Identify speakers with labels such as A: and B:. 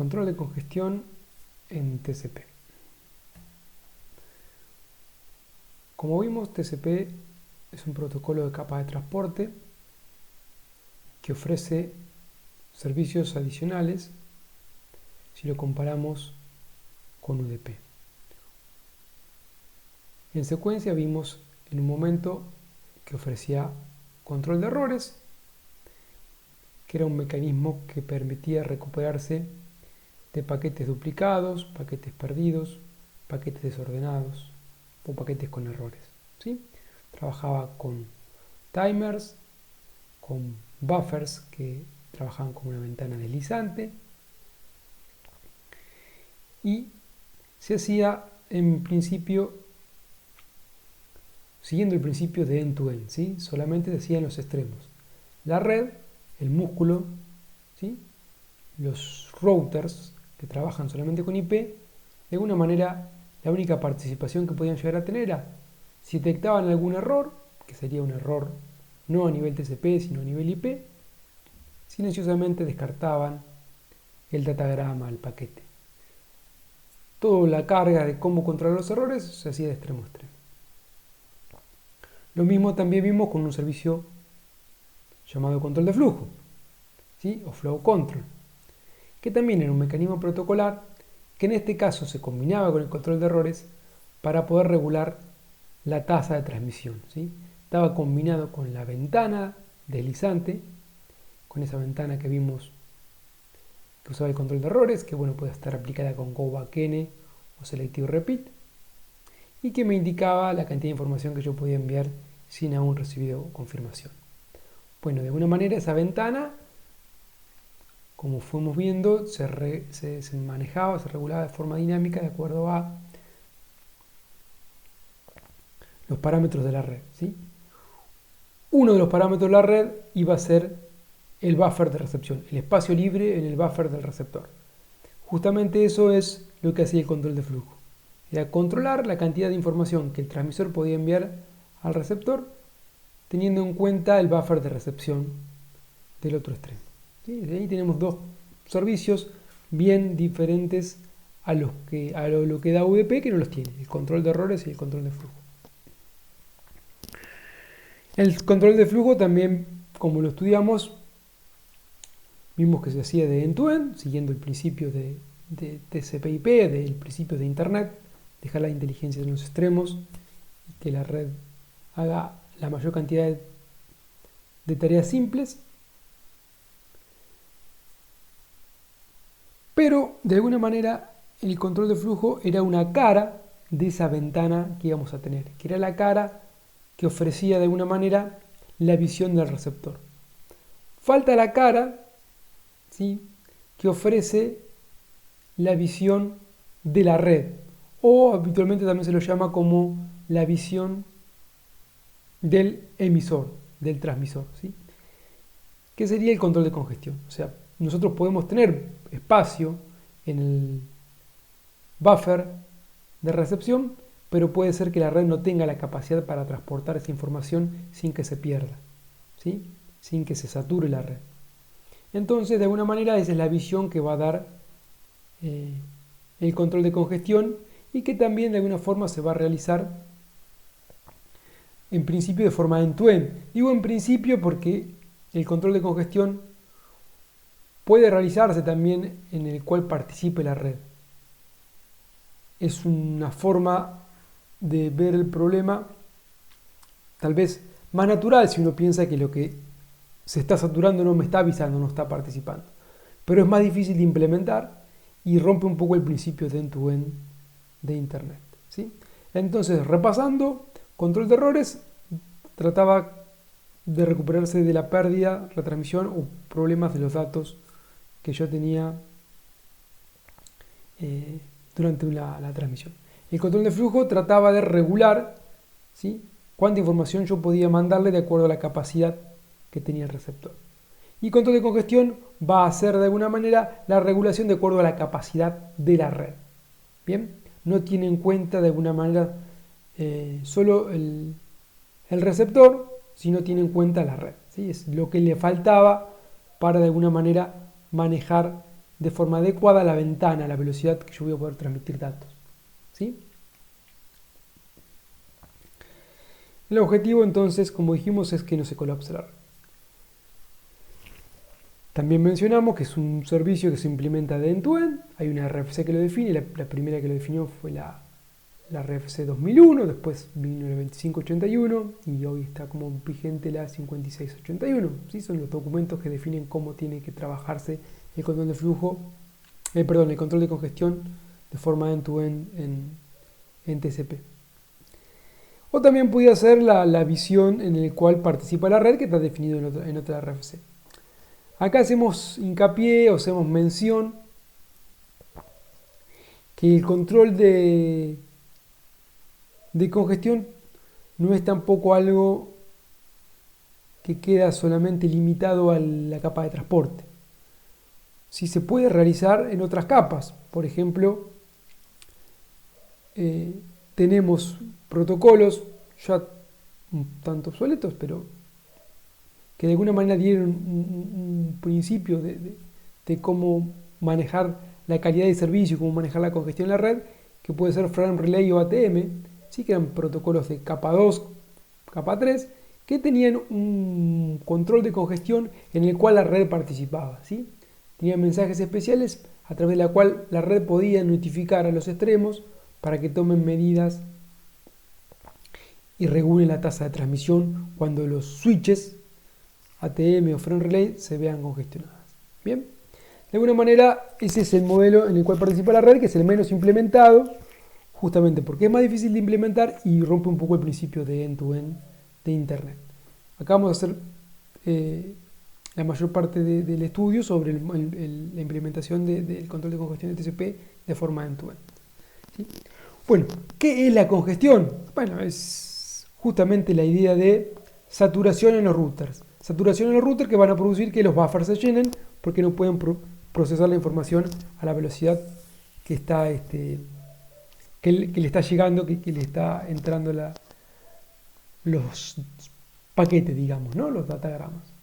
A: Control de congestión en TCP. Como vimos, TCP es un protocolo de capa de transporte que ofrece servicios adicionales si lo comparamos con UDP. En secuencia vimos en un momento que ofrecía control de errores, que era un mecanismo que permitía recuperarse de paquetes duplicados, paquetes perdidos, paquetes desordenados o paquetes con errores, ¿sí? Trabajaba con timers, con buffers que trabajaban como una ventana deslizante y se hacía en principio siguiendo el principio de end-to-end, ¿sí? Solamente se hacía en los extremos. La red, el músculo, ¿sí? Los routers que trabajan solamente con IP, de alguna manera la única participación que podían llegar a tener era si detectaban algún error, que sería un error no a nivel TCP sino a nivel IP, silenciosamente descartaban el datagrama al paquete. Toda la carga de cómo controlar los errores se hacía de extremo a extremo. Lo mismo también vimos con un servicio llamado control de flujo, ¿sí? O flow control, que también era un mecanismo protocolar que en este caso se combinaba con el control de errores para poder regular la tasa de transmisión, ¿sí? Estaba combinado con la ventana deslizante, con esa ventana que vimos que usaba el control de errores, que bueno, puede estar aplicada con go back n o selective repeat, y que me indicaba la cantidad de información que yo podía enviar sin aún recibido confirmación. Bueno, de alguna manera esa ventana, como fuimos viendo, se manejaba, se regulaba de forma dinámica de acuerdo a los parámetros de la red, ¿sí? Uno de los parámetros de la red iba a ser el buffer de recepción, el espacio libre en el buffer del receptor. Justamente eso es lo que hacía el control de flujo. Era controlar la cantidad de información que el transmisor podía enviar al receptor, teniendo en cuenta el buffer de recepción del otro extremo. ¿Sí? De ahí tenemos dos servicios bien diferentes a lo que da UDP, que no los tiene, el control de errores y el control de flujo. El control de flujo también, como lo estudiamos, vimos que se hacía de end-to-end, siguiendo el principio de TCP/IP, del principio de Internet, dejar la inteligencia en los extremos y que la red haga la mayor cantidad de tareas simples. Pero, de alguna manera, el control de flujo era una cara de esa ventana que íbamos a tener, que era la cara que ofrecía de alguna manera la visión del receptor. Falta la cara, ¿sí?, que ofrece la visión de la red, o habitualmente también se lo llama como la visión del emisor, del transmisor, ¿sí?, que sería el control de congestión. O sea, nosotros podemos tener espacio en el buffer de recepción, pero puede ser que la red no tenga la capacidad para transportar esa información sin que se pierda, ¿sí?, sin que se sature la red. Entonces, de alguna manera, esa es la visión que va a dar el control de congestión y que también de alguna forma se va a realizar en principio de forma end-to-end. Digo en principio porque el control de congestión puede realizarse también en el cual participe la red. Es una forma de ver el problema tal vez más natural si uno piensa que lo que se está saturando no me está avisando, no está participando. Pero es más difícil de implementar y rompe un poco el principio de end-to-end de Internet, ¿sí? Entonces, repasando, control de errores trataba de recuperarse de la pérdida, retransmisión o problemas de los datos que yo tenía durante la transmisión. El control de flujo trataba de regular, ¿sí?, cuánta información yo podía mandarle de acuerdo a la capacidad que tenía el receptor. Y control de congestión va a hacer de alguna manera la regulación de acuerdo a la capacidad de la red. Bien, no tiene en cuenta de alguna manera solo el receptor, sino tiene en cuenta la red, ¿sí? Es lo que le faltaba para de alguna manera manejar de forma adecuada la ventana, la velocidad que yo voy a poder transmitir datos. ¿Sí? El objetivo entonces, como dijimos, es que no se colapse la red. También mencionamos que es un servicio que se implementa de end-to-end. Hay una RFC que lo define, la primera que lo definió fue la RFC 2001, después vino la 2581 y hoy está como vigente la 5681. ¿Sí? Son los documentos que definen cómo tiene que trabajarse el control de flujo, el control de congestión de forma end-to-end en TCP. O también podría ser la visión en la cual participa la red, que está definido en otra RFC. Acá hacemos hincapié o hacemos mención que el control de congestión no es tampoco algo que queda solamente limitado a la capa de transporte. Sí se puede realizar en otras capas. Por ejemplo, tenemos protocolos ya un tanto obsoletos, pero que de alguna manera dieron un principio de cómo manejar la calidad de servicio, cómo manejar la congestión en la red, que puede ser Frame Relay o ATM, ¿sí? Que eran protocolos de capa 2, capa 3, que tenían un control de congestión en el cual la red participaba, ¿sí? Tenían mensajes especiales a través de la cual la red podía notificar a los extremos para que tomen medidas y regulen la tasa de transmisión cuando los switches ATM o Frame Relay se vean congestionadas. Bien, de alguna manera ese es el modelo en el cual participa la red, que es el menos implementado, justamente porque es más difícil de implementar y rompe un poco el principio de end-to-end de Internet. Acá vamos a hacer la mayor parte del estudio sobre la implementación del control de congestión de TCP de forma end-to-end. ¿Sí? Bueno, ¿qué es la congestión? Bueno, es justamente la idea de saturación en los routers. Saturación en los routers que van a producir que los buffers se llenen porque no pueden procesar la información a la velocidad que está que le está llegando, que le está entrando los paquetes, digamos, ¿no? Los datagramas.